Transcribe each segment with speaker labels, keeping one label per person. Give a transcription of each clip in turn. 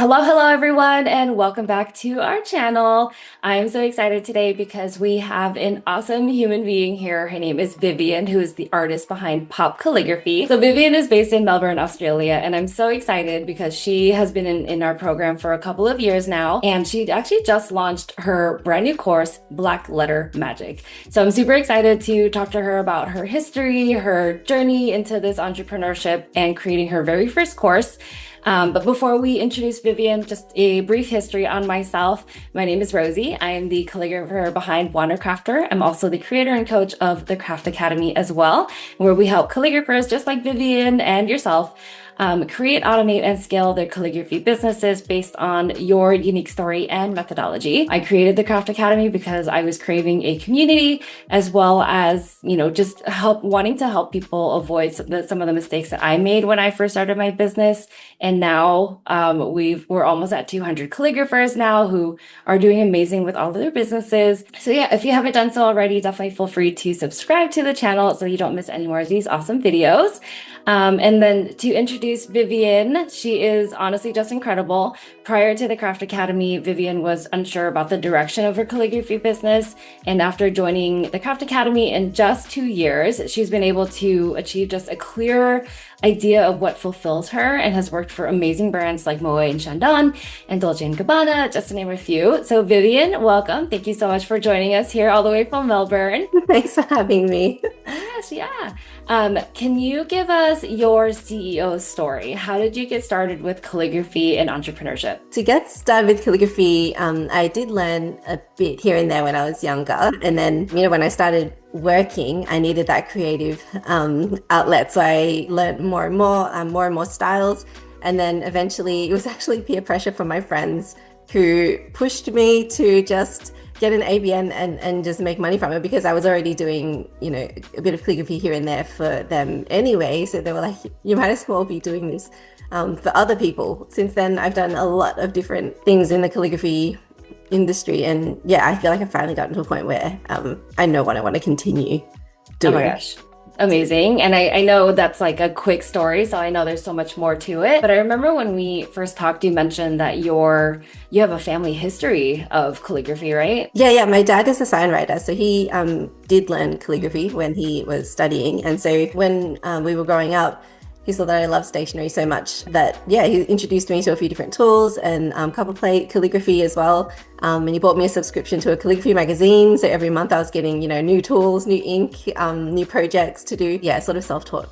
Speaker 1: Hello everyone, and welcome back to our channel. I'm so excited today because we have an awesome human being here. Her name is Vivian, who is the artist behind Pop Calligraphy. So Vivian is based in Melbourne, Australia, and I'm so excited because she has been in our program for a couple of years now, and she actually just launched her brand new course, Blackletter Magic. So I'm super excited to talk to her about her history, her journey into this entrepreneurship, and creating her very first course. But before we introduce Vivian, just a brief history on myself. My name is Rosie. I am the calligrapher behind Wandercrafter. I'm also the creator and coach of the Craft Academy as well, where we help calligraphers just like Vivian and yourself create, automate, and scale their calligraphy businesses based on your unique story and methodology. I created the Craft Academy because I was craving a community, as well as, just wanting to help people avoid some of the mistakes that I made when I first started my business. And now we're almost at 200 calligraphers now who are doing amazing with all of their businesses. So yeah, if you haven't done so already, definitely feel free to subscribe to the channel so you don't miss any more of these awesome videos. And then to introduce Vivian, she is honestly just incredible. Prior to the Craft Academy, Vivian was unsure about the direction of her calligraphy business. And after joining the Craft Academy in just 2 years, she's been able to achieve just a clear idea of what fulfills her and has worked for amazing brands like Moët Chandon and Dolce Gabbana, just to name a few. So Vivian, welcome. Thank you so much for joining us here all the way from Melbourne.
Speaker 2: Thanks for having me.
Speaker 1: Yes, yeah. Can you give us your CEO story? How did you get started with calligraphy and entrepreneurship?
Speaker 2: To get started with calligraphy, I did learn a bit here and there when I was younger. And then, when I started working, I needed that creative outlet. So I learned more and more styles. And then eventually it was actually peer pressure from my friends who pushed me to just get an ABN and just make money from it, because I was already doing, a bit of calligraphy here and there for them anyway. So they were like, you might as well be doing this for other people. Since then, I've done a lot of different things in the calligraphy industry. And yeah, I feel like I've finally gotten to a point where I know what I want to continue doing.
Speaker 1: Oh my gosh. Amazing. And I know that's like a quick story, so I know there's so much more to it. But I remember when we first talked, you mentioned that you have a family history of calligraphy, right?
Speaker 2: Yeah. My dad is a signwriter, so he did learn calligraphy when he was studying. And so when we were growing up, he saw that I love stationery so much that, he introduced me to a few different tools and copper plate calligraphy as well. And he bought me a subscription to a calligraphy magazine. So every month I was getting, new tools, new ink, new projects to do. Yeah, sort of self-taught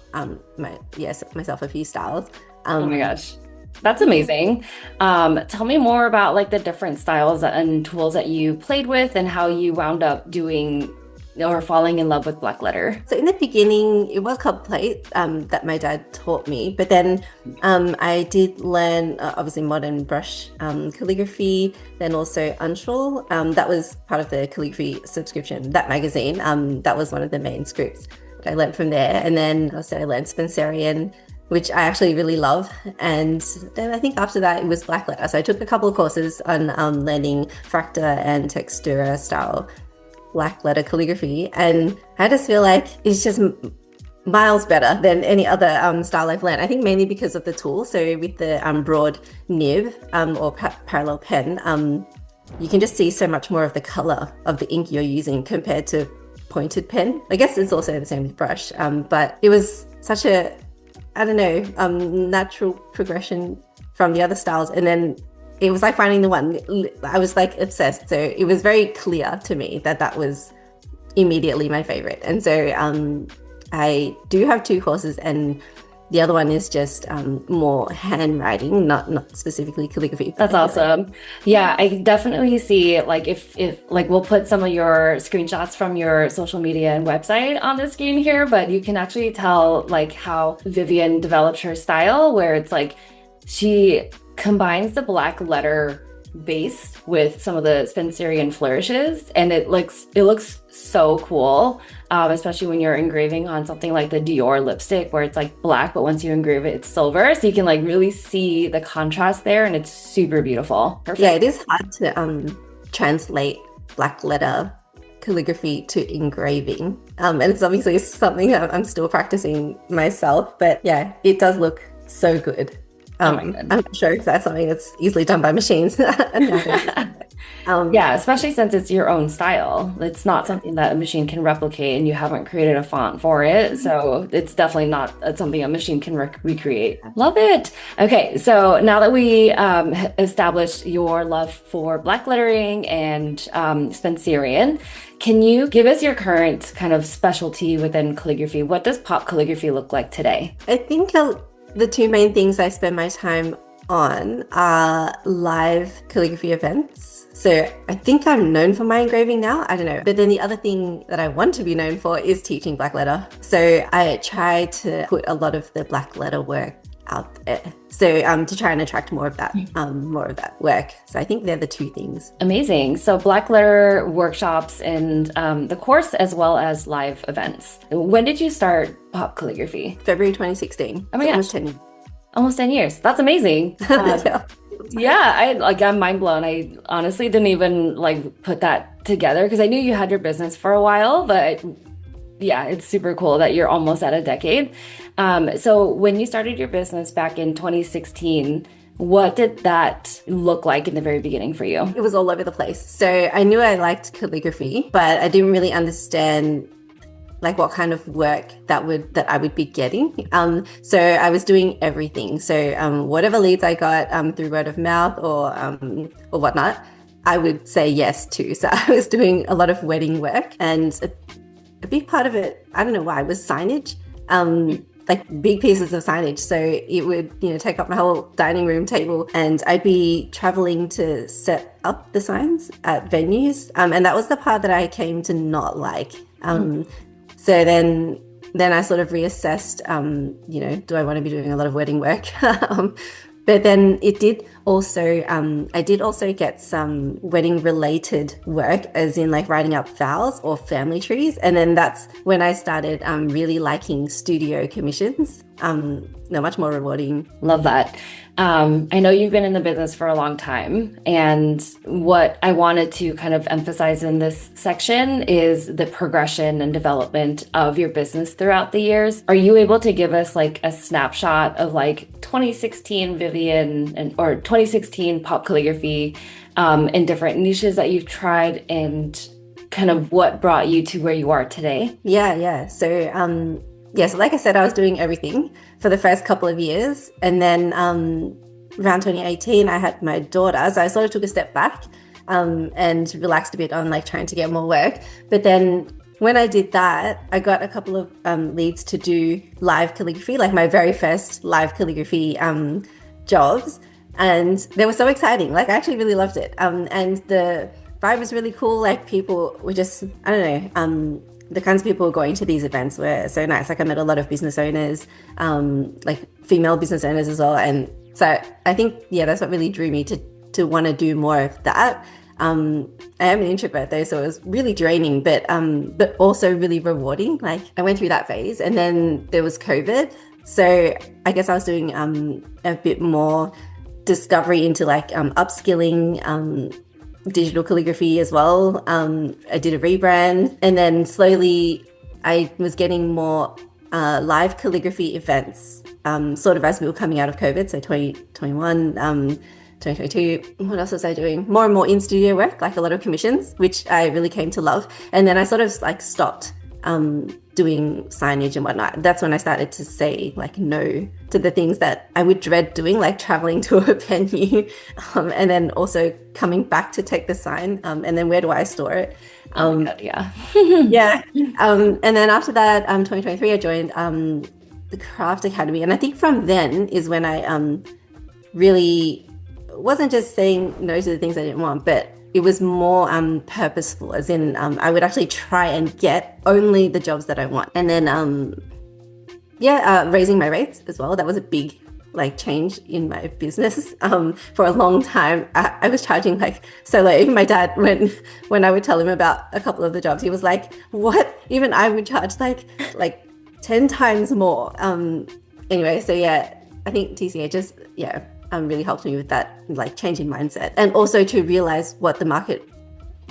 Speaker 2: myself a few styles.
Speaker 1: Oh my gosh. That's amazing. Tell me more about like the different styles and tools that you played with and how you wound up doing or falling in love with Blackletter.
Speaker 2: So in the beginning, it was copper plate that my dad taught me, but then I did learn obviously modern brush calligraphy, then also unshawl. That was part of the calligraphy subscription, that magazine. That was one of the main scripts that I learned from there. And then also I learned Spencerian, which I actually really love. And then I think after that it was Blackletter. So I took a couple of courses on learning fracta and textura style Blackletter calligraphy, and I just feel like it's just miles better than any other style I've learned. I think mainly because of the tool. So with the broad nib or parallel pen, you can just see so much more of the color of the ink you're using compared to pointed pen. I guess it's also the same with brush, but it was such a, natural progression from the other styles. And then it was like finding the one. I was like obsessed. So it was very clear to me that was immediately my favorite. And so I do have 2 courses, and the other one is just more handwriting, not specifically calligraphy.
Speaker 1: That's awesome. Yeah, I definitely see like if like we'll put some of your screenshots from your social media and website on the screen here, but you can actually tell like how Vivian developed her style, where it's like she combines the Blackletter base with some of the Spencerian flourishes, and it looks so cool, especially when you're engraving on something like the Dior lipstick, where it's like black, but once you engrave it, it's silver, so you can like really see the contrast there, and it's super beautiful. Perfect.
Speaker 2: Yeah, it is hard to translate Blackletter calligraphy to engraving, and it's obviously something that I'm still practicing myself, but yeah, it does look so good.
Speaker 1: Oh my
Speaker 2: I'm
Speaker 1: God.
Speaker 2: not sure if that's something that's easily done by machines nowadays.
Speaker 1: Yeah, especially since it's your own style. It's not something that a machine can replicate, and you haven't created a font for it. So it's definitely not something a machine can recreate. Love it. Okay, so now that we established your love for black lettering and Spencerian, can you give us your current kind of specialty within calligraphy? What does pop calligraphy look like today?
Speaker 2: I think the two main things I spend my time on are live calligraphy events. So I think I'm known for my engraving now. I don't know. But then the other thing that I want to be known for is teaching blackletter. So I try to put a lot of the blackletter work out there. So to try and attract more of that work. So I think they're the two things.
Speaker 1: Amazing. So Blackletter workshops and the course as well as live events. When did you start pop calligraphy?
Speaker 2: February 2016.
Speaker 1: Oh my
Speaker 2: So
Speaker 1: gosh.
Speaker 2: almost 10 years.
Speaker 1: Almost 10 years. That's amazing. Yeah, I'm mind blown. I honestly didn't even like put that together because I knew you had your business for a while, but yeah, it's super cool that you're almost at a decade. So when you started your business back in 2016, what did that look like in the very beginning for you?
Speaker 2: It was all over the place. So I knew I liked calligraphy, but I didn't really understand like what kind of work that I would be getting. So I was doing everything. So whatever leads I got through word of mouth or whatnot, I would say yes to. So I was doing a lot of wedding work, and a big part of it, I don't know why, was signage. Like big pieces of signage. So it would, take up my whole dining room table, and I'd be traveling to set up the signs at venues. And that was the part that I came to not like. So then I sort of reassessed, do I want to be doing a lot of wedding work? But then it did also, I did also get some wedding related work, as in like writing up vows or family trees. And then that's when I started really liking studio commissions. They're much more rewarding.
Speaker 1: Love that. I know you've been in the business for a long time, and what I wanted to kind of emphasize in this section is the progression and development of your business throughout the years. Are you able to give us like a snapshot of like 2016 Vivian or 2016 pop calligraphy in different niches that you've tried, and kind of what brought you to where you are today?
Speaker 2: Yeah. So so like I said, I was doing everything for the first couple of years. And then around 2018, I had my daughter. So I sort of took a step back and relaxed a bit on like trying to get more work. But then when I did that, I got a couple of leads to do live calligraphy, like my very first live calligraphy jobs. And they were so exciting. Like I actually really loved it. And the vibe was really cool. Like people were just, I don't know, the kinds of people who are going to these events were so nice. Like I met a lot of business owners, like female business owners as well. And so I think, that's what really drew me to want to do more of that. I am an introvert though, so it was really draining, but also really rewarding. Like I went through that phase, and then there was COVID. So I guess I was doing a bit more discovery into like upskilling, digital calligraphy as well. I did a rebrand, and then slowly I was getting more live calligraphy events, sort of as we were coming out of COVID. So 2021, 2022, what else was I doing? More and more in studio work, like a lot of commissions, which I really came to love. And then I sort of like stopped doing signage and whatnot. That's when I started to say like no to the things that I would dread doing, like traveling to a venue, and then also coming back to take the sign, and then where do I store it?
Speaker 1: Oh my God, yeah.
Speaker 2: Yeah. And then after that, 2023, I joined the Craft Academy, and I think from then is when I really wasn't just saying no to the things I didn't want, but it was more purposeful, as in I would actually try and get only the jobs that I want. And then raising my rates as well. That was a big like change in my business. For a long time I was charging like so low. Even my dad, when I would tell him about a couple of the jobs, he was like, what? Even I would charge like 10 times more. Anyway, so I think TCA just really helped me with that, like changing mindset, and also to realize what the market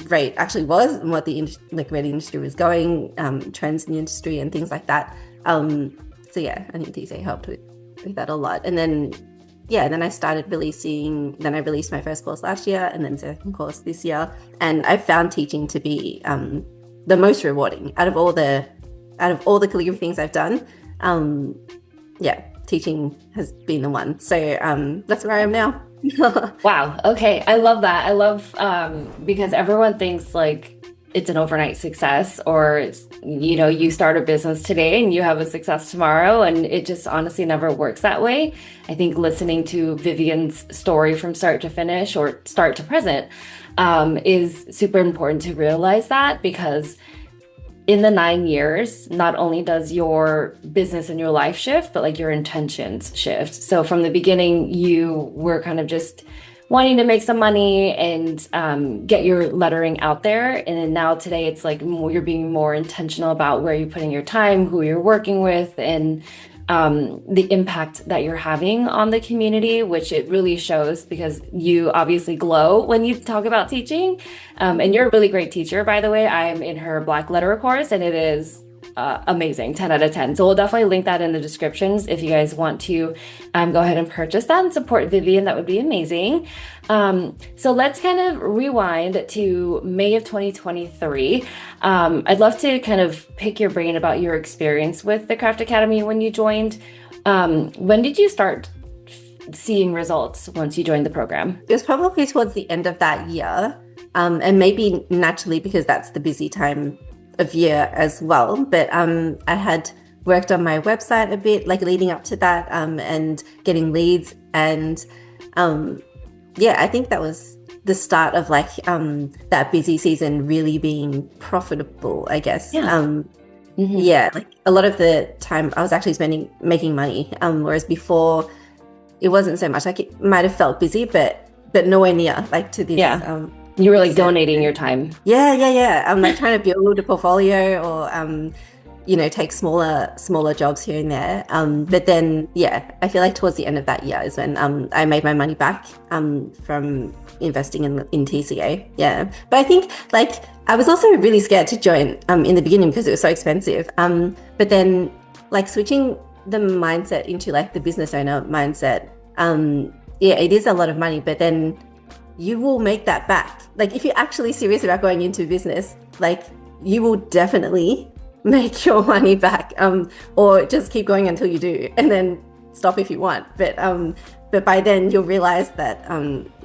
Speaker 2: rate actually was and what the where the industry was going, trends in the industry and things like that. I think TCA helped with that a lot. And then then I started releasing. Then I released my first course last year, and then second course this year. And I found teaching to be the most rewarding out of all the calligraphy things I've done. Teaching has been the one. So that's where I am now.
Speaker 1: Wow. Okay. I love that. I love because everyone thinks like it's an overnight success, or it's, you start a business today and you have a success tomorrow, and it just honestly never works that way. I think listening to Vivian's story from start to finish, or start to present, is super important to realize that, because in the 9 years, not only does your business and your life shift, but like your intentions shift. So from the beginning, you were kind of just wanting to make some money and get your lettering out there. And then now today, it's like you're being more intentional about where you're putting your time, who you're working with, and the impact that you're having on the community, which it really shows, because you obviously glow when you talk about teaching. And you're a really great teacher, by the way. I'm in her Blackletter course, and it is amazing, 10 out of 10. So we'll definitely link that in the descriptions if you guys want to go ahead and purchase that and support Vivian. That would be amazing. So let's kind of rewind to May of 2023. I'd love to kind of pick your brain about your experience with the Craft Academy when you joined. When did you start seeing results once you joined the program?
Speaker 2: It was probably towards the end of that year, and maybe naturally because that's the busy time of year as well. But I had worked on my website a bit, like leading up to that, and getting leads. And I think that was the start of like that busy season really being profitable, I guess. Like a lot of the time I was actually making money, whereas before it wasn't so much. Like it might have felt busy, but nowhere near like to this.
Speaker 1: You were like donating your time.
Speaker 2: I'm like trying to build a portfolio, or take smaller jobs here and there. But then I feel like towards the end of that year is when I made my money back from investing in TCA. But I think like I was also really scared to join in the beginning because it was so expensive. But then like switching the mindset into like the business owner mindset, it is a lot of money, but then you will make that back. Like if you're actually serious about going into business, like you will definitely make your money back, or just keep going until you do, and then stop if you want. But by then you'll realize that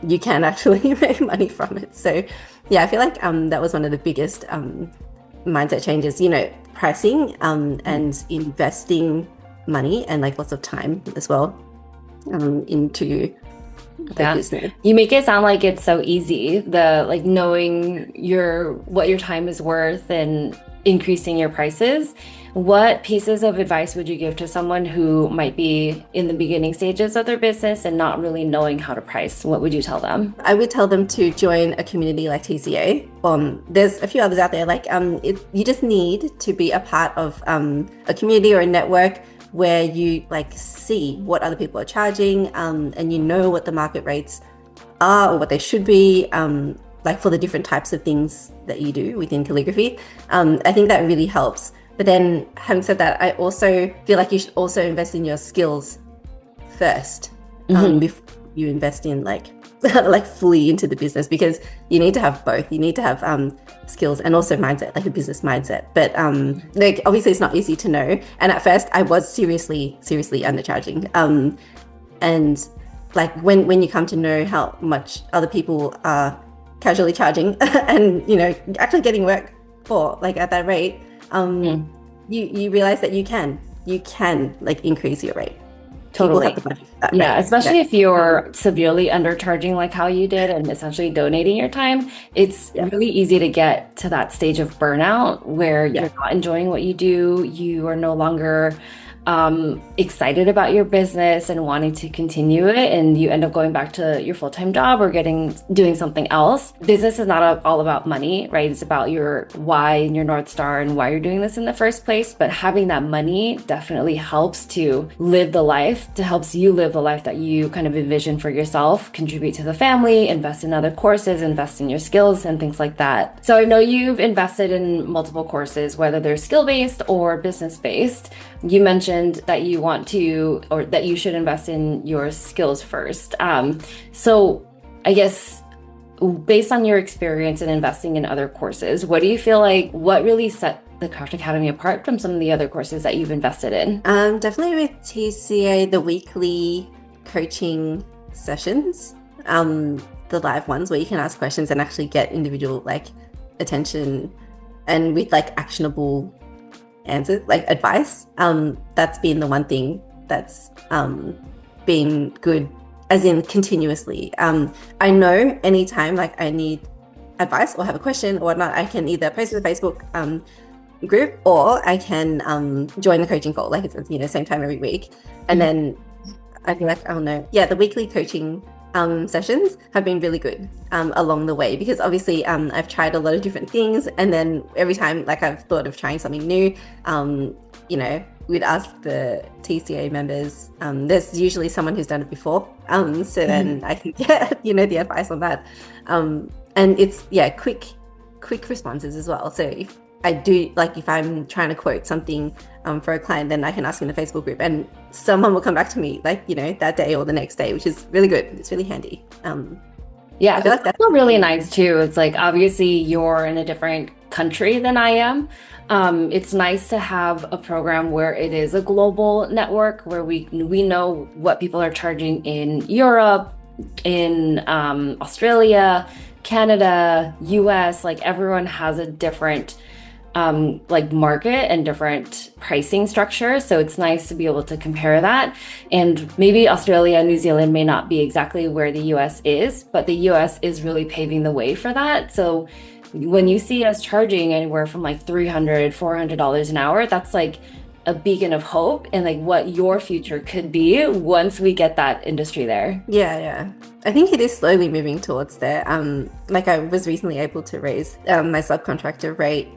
Speaker 2: you can actually make money from it. So I feel like that was one of the biggest mindset changes, pricing and investing money and like lots of time as well into business.
Speaker 1: You make it sound like it's so easy, the like knowing what your time is worth and increasing your prices. What pieces of advice would you give to someone who might be in the beginning stages of their business and not really knowing how to price? What would you tell them?
Speaker 2: I would tell them to join a community like TCA. There's a few others out there. Like you just need to be a part of a community or a network where you like see what other people are charging, and you know what the market rates are or what they should be, like for the different types of things that you do within calligraphy. I think that really helps. But then having said that, I also feel like you should also invest in your skills first, before you invest in like fully into the business, because you need to have both. You need to have skills and also mindset, like a business mindset. But like obviously it's not easy to know. And at first I was seriously undercharging. And like when you come to know how much other people are casually charging and actually getting work for like at that rate, you realize that you can like increase your rate.
Speaker 1: Totally. Especially if you're severely undercharging like how you did and essentially donating your time, it's really easy to get to that stage of burnout where you're not enjoying what you do. You are no longer excited about your business and wanting to continue it, and you end up going back to your full-time job or doing something else. Business is not all about money, right? It's about your why and your North Star and why you're doing this in the first place. But having that money definitely helps to helps you live the life that you kind of envision for yourself, contribute to the family, invest in other courses, invest in your skills and things like that. So I know you've invested in multiple courses, whether they're skill-based or business-based. you mentioned that you want to, or that you should invest in your skills first. So I guess based on your experience in investing in other courses, what do you feel like, what really set the Craft Academy apart from some of the other courses that you've invested in?
Speaker 2: Definitely with TCA, the weekly coaching sessions, the live ones where you can ask questions and actually get individual like attention and with like actionable answers, like advice. That's been the one thing that's been good, as in continuously. I know anytime like I need advice or have a question or whatnot, I can either post to the Facebook group, or I can join the coaching call, like it's same time every week. And then I feel like, oh no, yeah, the weekly coaching sessions have been really good along the way, because obviously I've tried a lot of different things, and then every time like I've thought of trying something new, we'd ask the TCA members, there's usually someone who's done it before, so then I can get the advice on that, and it's quick responses as well. So if I do, like if I'm trying to quote something for a client, then I can ask in the Facebook group and someone will come back to me like, that day or the next day, which is really good. It's really handy.
Speaker 1: Yeah, I feel like that's really nice too. It's like, obviously you're in a different country than I am. It's nice to have a program where it is a global network, where we know what people are charging in Europe, in Australia, Canada, US, like everyone has a different like market and different pricing structure. So it's nice to be able to compare that. And maybe Australia and New Zealand may not be exactly where the US is, but the US is really paving the way for that. So when you see us charging anywhere from like $300, $400 an hour, that's like a beacon of hope and like what your future could be once we get that industry there.
Speaker 2: Yeah. I think it is slowly moving towards there. Like I was recently able to raise my subcontractor rate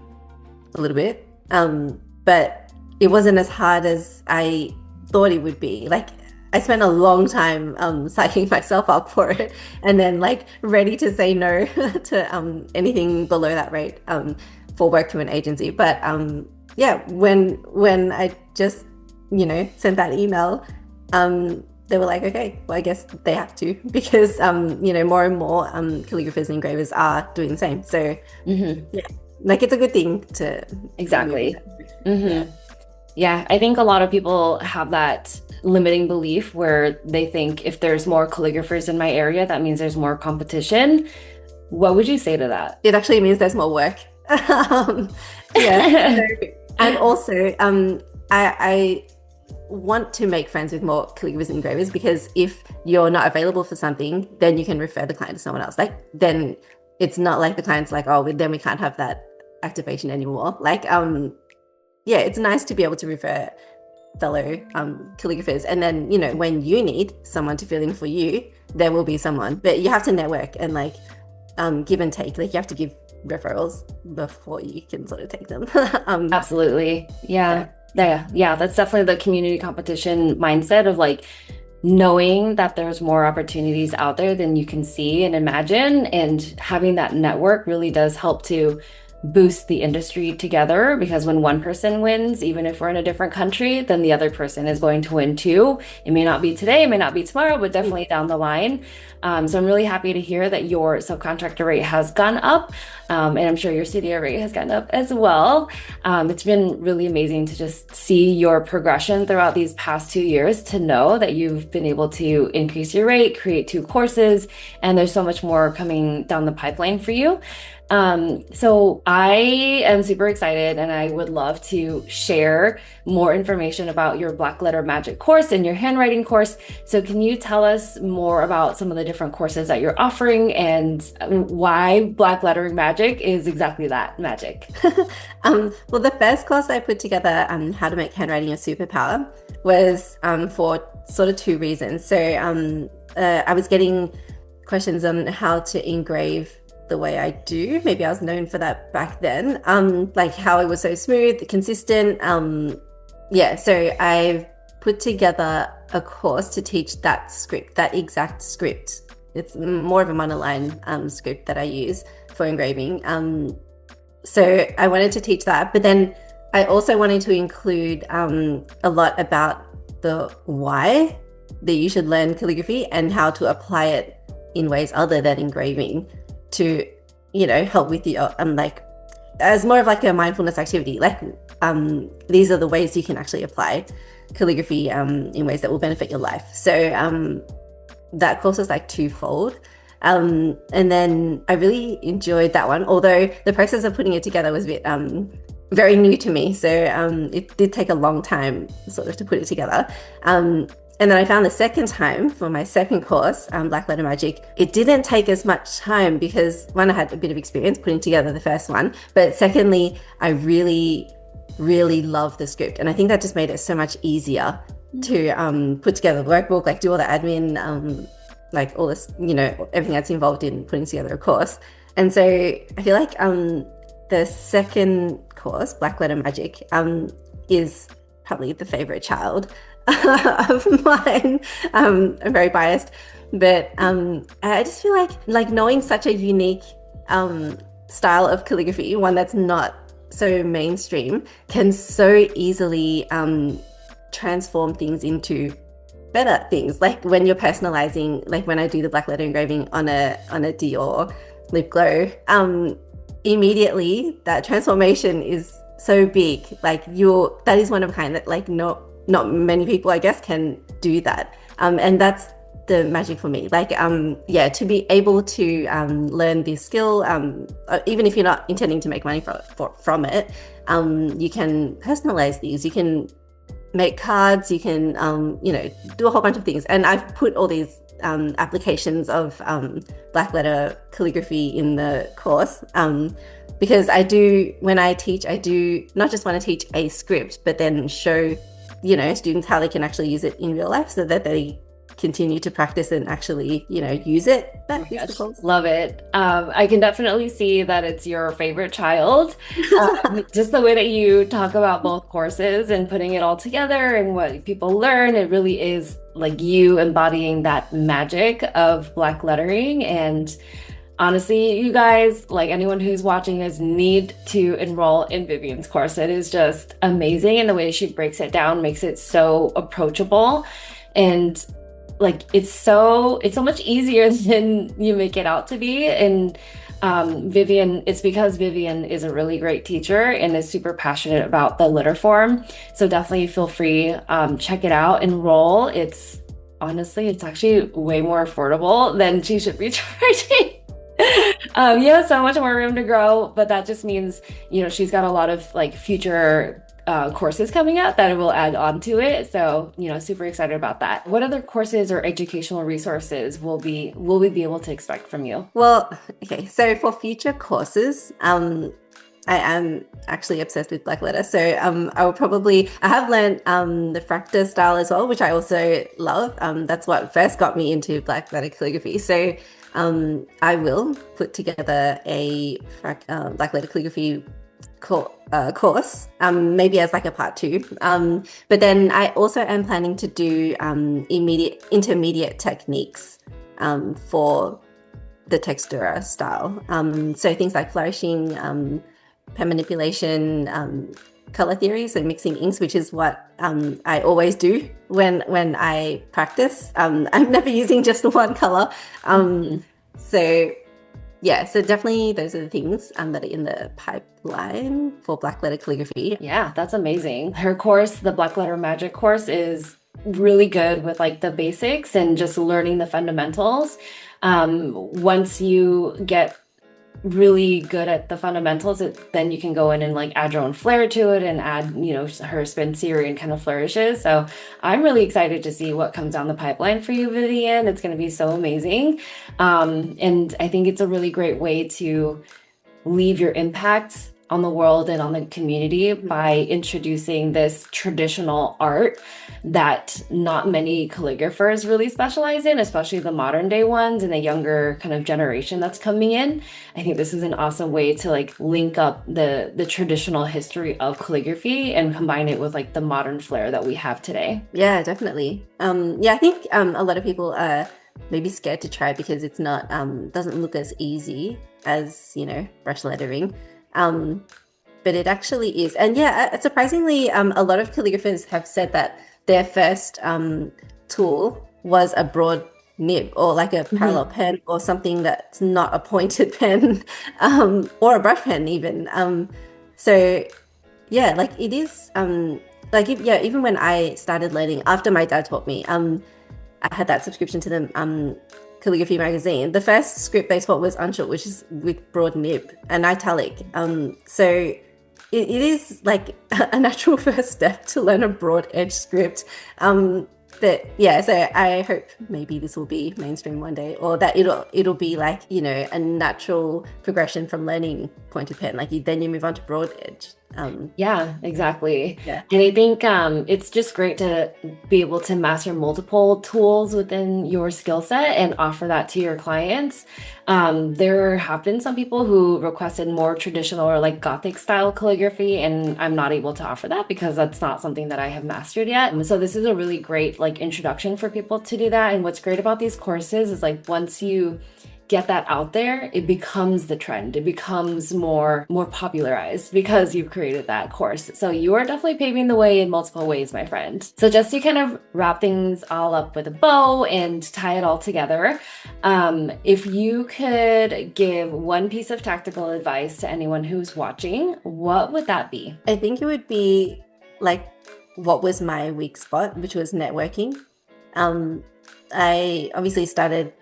Speaker 2: a little bit, but it wasn't as hard as I thought it would be. Like I spent a long time psyching myself up for it, and then like ready to say no to anything below that rate for work to an agency. But when I just sent that email, they were like, okay, well I guess they have to, because more and more calligraphers and engravers are doing the same. So like it's a good thing to
Speaker 1: exactly. Yeah, I think a lot of people have that limiting belief where they think if there's more calligraphers in my area, that means there's more competition. What would you say to that?
Speaker 2: It actually means there's more work. And also I want to make friends with more calligraphers and engravers, because if you're not available for something, then you can refer the client to someone else. Like then it's not like the client's like, oh, then we can't have that activation anymore. Like it's nice to be able to refer fellow calligraphers, and then when you need someone to fill in for you, there will be someone. But you have to network and like give and take. Like you have to give referrals before you can sort of take them.
Speaker 1: Absolutely. Yeah, that's definitely the community competition mindset of like knowing that there's more opportunities out there than you can see and imagine, and having that network really does help to boost the industry together, because when one person wins, even if we're in a different country, then the other person is going to win too. It may not be today, it may not be tomorrow, but definitely down the line. So I'm really happy to hear that your subcontractor rate has gone up, and I'm sure your studio rate has gone up as well. It's been really amazing to just see your progression throughout these past 2 years, to know that you've been able to increase your rate, create 2 courses, and there's so much more coming down the pipeline for you. So I am super excited, and I would love to share more information about your Blackletter Magic course and your handwriting course. So can you tell us more about some of the different courses that you're offering, and why Blacklettering Magic is exactly that, magic?
Speaker 2: Well, the first course I put together, how to make handwriting a superpower, was for sort of 2 reasons. So I was getting questions on how to engrave the way I do. Maybe I was known for that back then, like how it was so smooth, consistent. So I've put together a course to teach that script, that exact script. It's more of a monoline script that I use for engraving. So I wanted to teach that, but then I also wanted to include a lot about the why that you should learn calligraphy and how to apply it in ways other than engraving to, help with your like as more of like a mindfulness activity. Like these are the ways you can actually apply calligraphy in ways that will benefit your life. So that course was like twofold. And then I really enjoyed that one, although the process of putting it together was a bit very new to me. So it did take a long time sort of to put it together. And then I found the second time for my second course, Blackletter Magic, it didn't take as much time because one, I had a bit of experience putting together the first one, but secondly, I really, really love the script. And I think that just made it so much easier to put together the workbook, like do all the admin, like all this, everything that's involved in putting together a course. And so I feel like the second course, Blackletter Magic, is probably the favorite child of mine. I'm very biased, but I just feel like knowing such a unique style of calligraphy, one that's not so mainstream, can so easily transform things into better things. Like when you're personalizing, like when I do the Blackletter engraving on a Dior lip glow, immediately that transformation is so big. Like that is one of a kind that like not many people, I guess, can do that. And that's the magic for me. Like, to be able to learn this skill, even if you're not intending to make money from it, you can personalize these. You can make cards. You can, do a whole bunch of things. And I've put all these applications of Blackletter calligraphy in the course. Because when I teach, I do not just want to teach a script, but then show students how they can actually use it in real life so that they continue to practice and actually, use it.
Speaker 1: Love it. I can definitely see that it's your favorite child. Just the way that you talk about both courses and putting it all together and what people learn, it really is like you embodying that magic of black lettering. And honestly, you guys, like anyone who's watching this, need to enroll in Vivian's course. It is just amazing. And the way she breaks it down makes it so approachable. And like, it's so much easier than you make it out to be. And Vivian, it's because Vivian is a really great teacher and is super passionate about the letter form. So definitely feel free, check it out, enroll. It's actually way more affordable than she should be charging. You have so much more room to grow, but that just means, she's got a lot of like future courses coming up that will add on to it. So, super excited about that. What other courses or educational resources will we be able to expect from you?
Speaker 2: Well, okay. So for future courses, I am actually obsessed with Blackletter. So I have learned the fractal style as well, which I also love. That's what first got me into Blackletter calligraphy. So I will put together a Blackletter calligraphy course, maybe as like a part 2. But then I also am planning to do intermediate techniques for the textura style. So things like flourishing, pen manipulation, color theory, so mixing inks, which is what I always do when I practice. I'm never using just one color. So definitely those are the things that are in the pipeline for Blackletter calligraphy.
Speaker 1: Yeah, that's amazing. Her course, the Blackletter Magic course, is really good with like the basics and just learning the fundamentals. Once you get really good at the fundamentals, then you can go in and like add your own flair to it and add, her Spencerian kind of flourishes. So I'm really excited to see what comes down the pipeline for you, Vivian. It's going to be so amazing. And I think it's a really great way to leave your impact on the world and on the community by introducing this traditional art that not many calligraphers really specialize in, especially the modern day ones and the younger kind of generation that's coming in. I think this is an awesome way to like link up the traditional history of calligraphy and combine it with like the modern flair that we have today.
Speaker 2: Yeah, definitely. I think a lot of people are maybe scared to try because it's not doesn't look as easy as brush lettering. but it actually is. And yeah, surprisingly, a lot of calligraphers have said that their first tool was a broad nib or like a parallel pen or something that's not a pointed pen, or a brush pen even. So yeah, like it is, like even when I started learning after my dad taught me, I had that subscription to the calligraphy magazine. The first script they taught was unshoot, which is with broad nib and italic. So it is like a natural first step to learn a broad edge script. But yeah, so I hope maybe this will be mainstream one day, or that it'll be like, you know, a natural progression from learning pointed pen. Like then you move on to broad edge.
Speaker 1: Yeah, exactly.
Speaker 2: Yeah.
Speaker 1: And I think it's just great to be able to master multiple tools within your skill set and offer that to your clients. There have been some people who requested more traditional or like Gothic style calligraphy, and I'm not able to offer that because that's not something that I have mastered yet. So this is a really great like introduction for people to do that. And what's great about these courses is like once you get that out there, it becomes the trend. It becomes more popularized because you've created that course. So you are definitely paving the way in multiple ways, my friend. So just to kind of wrap things all up with a bow and tie it all together, if you could give one piece of tactical advice to anyone who's watching, what would that be?
Speaker 2: I think it would be like what was my weak spot, which was networking. I obviously started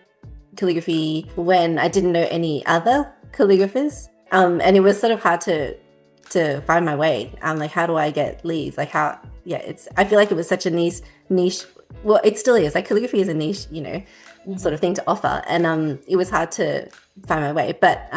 Speaker 2: calligraphy when I didn't know any other calligraphers, and it was sort of hard to find my way. Like, how do I get leads? Like, how? Yeah, I feel like it was such a niche. Well, it still is. Like, calligraphy is a niche, you know, sort of thing to offer, and it was hard to find my way. But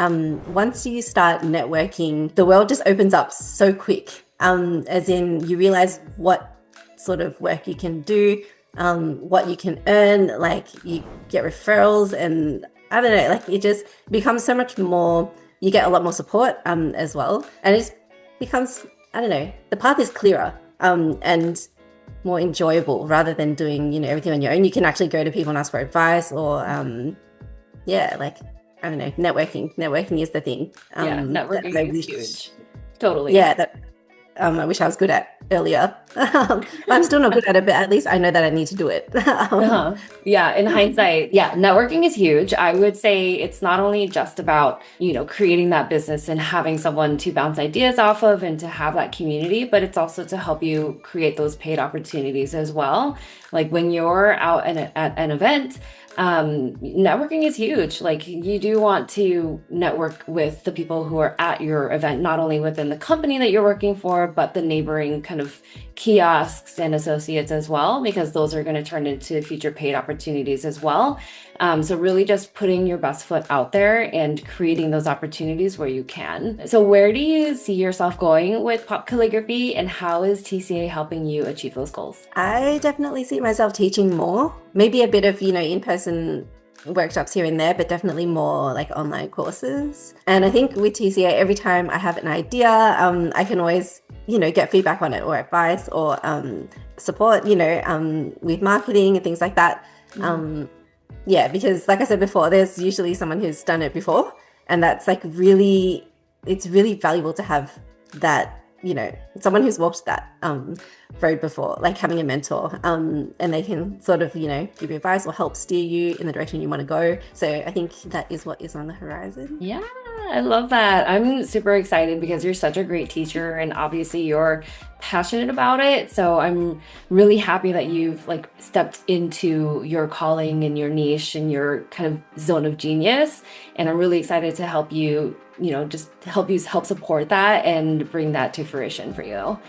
Speaker 2: once you start networking, the world just opens up so quick. As in, you realize what sort of work you can do. What you can earn, like you get referrals, and I don't know, like it just becomes so much more, you get a lot more support as well, and it just becomes, I don't know, the path is clearer and more enjoyable rather than doing, you know, everything on your own. You can actually go to people and ask for advice, or yeah, like I don't know, networking is the thing.
Speaker 1: Networking is huge. Totally.
Speaker 2: Yeah, I wish I was good at earlier. I'm still not good at it, but at least I know that I need to do it.
Speaker 1: Yeah, in hindsight, yeah, networking is huge. I would say it's not only just about, you know, creating that business and having someone to bounce ideas off of and to have that community, but it's also to help you create those paid opportunities as well. Like when you're out at an event, networking is huge. Like you do want to network with the people who are at your event, not only within the company that you're working for, but the neighboring kind of kiosks and associates as well, because those are going to turn into future paid opportunities as well. So really just putting your best foot out there and creating those opportunities where you can. So where do you see yourself going with pop calligraphy, and how is TCA helping you achieve those goals?
Speaker 2: I definitely see myself teaching more, maybe a bit of, you know, in-person workshops here and there, but definitely more like online courses. And I think with TCA, every time I have an idea, I can always, you know, get feedback on it or advice or support, you know, with marketing and things like that. Yeah, because like I said before, there's usually someone who's done it before, and that's like really, it's really valuable to have that, you know, someone who's walked that road before, like having a mentor, and they can sort of, you know, give you advice or help steer you in the direction you want to go. So I think that is what is on the horizon.
Speaker 1: Yeah, I love that. I'm super excited because you're such a great teacher, and obviously you're passionate about it. So I'm really happy that you've like stepped into your calling and your niche and your kind of zone of genius. And I'm really excited to help you, you know, just help support that and bring that to fruition for you.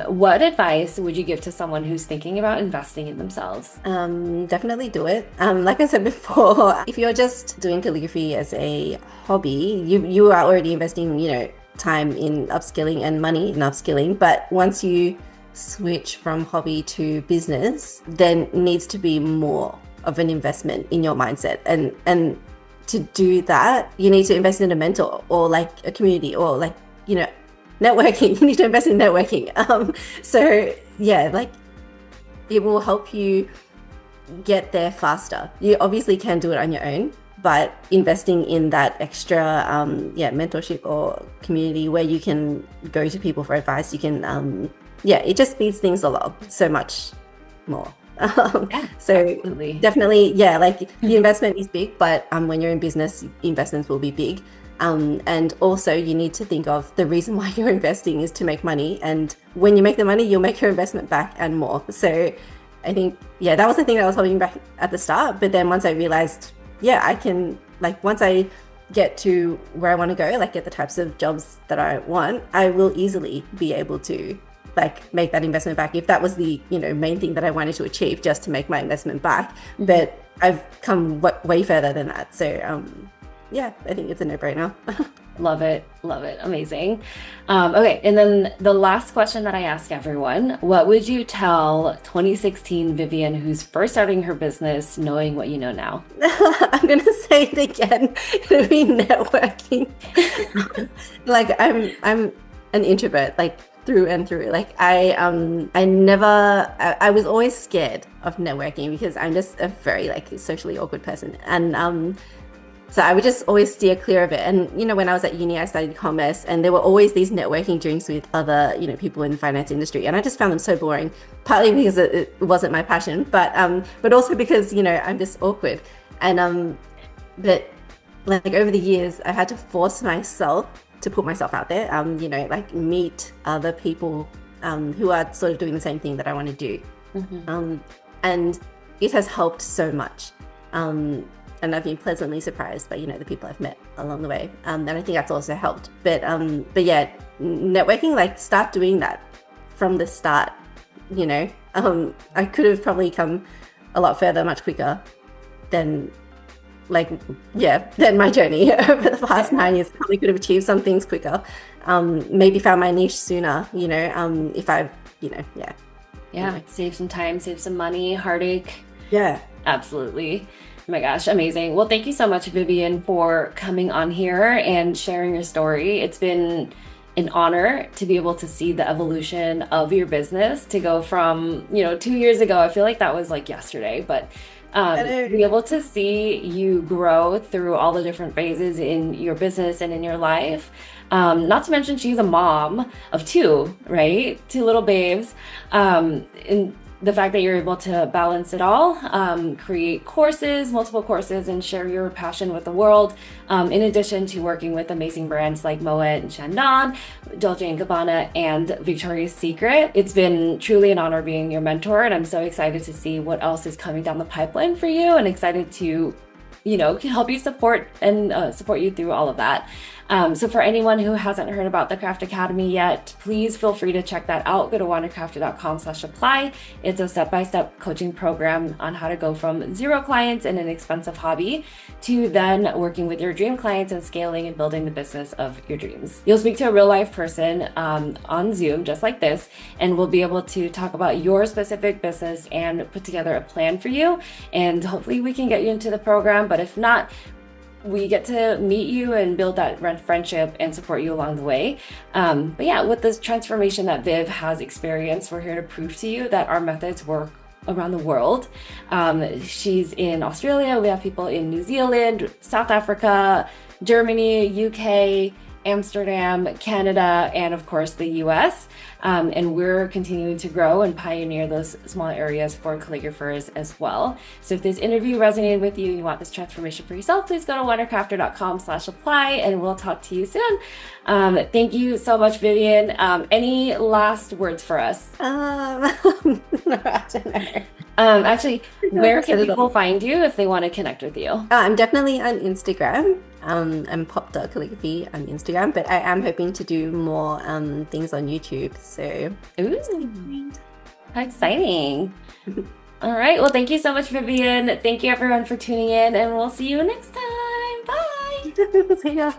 Speaker 1: What advice would you give to someone who's thinking about investing in themselves?
Speaker 2: Definitely do it. Like I said before, if you're just doing calligraphy as a hobby, you are already investing, you know, time in upskilling and money in upskilling. But once you switch from hobby to business, then it needs to be more of an investment in your mindset. And to do that, you need to invest in a mentor or like a community or like, you know, networking. You need to invest in networking. So yeah, like it will help you get there faster. You obviously can do it on your own, but investing in that extra mentorship or community where you can go to people for advice, you can it just speeds things along so much more. So
Speaker 1: absolutely.
Speaker 2: definitely, like the investment is big, but when you're in business, investments will be big. And also you need to think of the reason why you're investing is to make money, and when you make the money, you'll make your investment back and more. So I think, that was the thing that I was holding back at the start. But then once I realized, I can, like, once I get to where I want to go, like get the types of jobs that I want, I will easily be able to like make that investment back, if that was the main thing that I wanted to achieve, just to make my investment back. But I've come way further than that. So I think it's a no-brainer.
Speaker 1: Love it. Amazing. Okay, and then the last question that I ask everyone: what would you tell 2016 Vivian, who's first starting her business, knowing what you know now?
Speaker 2: I'm gonna say it again. It'll be networking. Like I'm an introvert, like through and through. Like I was always scared of networking because I'm just a very like socially awkward person, and so I would just always steer clear of it. And when I was at uni, I studied commerce, and there were always these networking drinks with other people in the finance industry, and I just found them so boring. Partly because it wasn't my passion, but also because I'm just awkward. And but like over the years, I had to force myself to put myself out there, like meet other people who are sort of doing the same thing that I want to do. And it has helped so much. And I've been pleasantly surprised by, the people I've met along the way. And I think that's also helped. But yeah, networking, like start doing that from the start, I could have probably come a lot further, much quicker than my journey over the past 9 years. Probably could have achieved some things quicker. Maybe found my niche sooner, if I,
Speaker 1: Save some time, save some money, heartache.
Speaker 2: Yeah.
Speaker 1: Absolutely. Oh my gosh, amazing. Well, thank you so much, Vivian, for coming on here and sharing your story. It's been an honor to be able to see the evolution of your business, to go from, 2 years ago, I feel like that was like yesterday, but to be able to see you grow through all the different phases in your business and in your life. Not to mention she's a mom of two, right? Two little babes. And the fact that you're able to balance it all, create courses, multiple courses, and share your passion with the world, in addition to working with amazing brands like Moët Chandon, Dolce Gabbana, and Victoria's Secret. It's been truly an honor being your mentor, and I'm so excited to see what else is coming down the pipeline for you, and excited to help you support you through all of that. So for anyone who hasn't heard about the Craft Academy yet, please feel free to check that out. Go to wandercrafter.com/apply. It's a step-by-step coaching program on how to go from 0 clients in an expensive hobby to then working with your dream clients and scaling and building the business of your dreams. You'll speak to a real life person on Zoom, just like this, and we'll be able to talk about your specific business and put together a plan for you. And hopefully we can get you into the program, but if not, we get to meet you and build that friendship and support you along the way. But yeah, with this transformation that Viv has experienced, we're here to prove to you that our methods work around the world. She's in Australia. We have people in New Zealand, South Africa, Germany, UK, Amsterdam, Canada, and of course the US. And we're continuing to grow and pioneer those small areas for calligraphers as well. So if this interview resonated with you, you want this transformation for yourself, please go to wandercrafter.com/apply, and we'll talk to you soon. Thank you so much, Vivian. Any last words for us?
Speaker 2: No, I don't know.
Speaker 1: Actually, where can people find you if they want to connect with you?
Speaker 2: I'm definitely on Instagram. I'm pop.calligraphy on Instagram, but I am hoping to do more things on YouTube. So,
Speaker 1: ooh, how exciting! All right. Well, thank you so much, Vivian. Thank you, everyone, for tuning in, and we'll see you next time. Bye.
Speaker 2: See ya.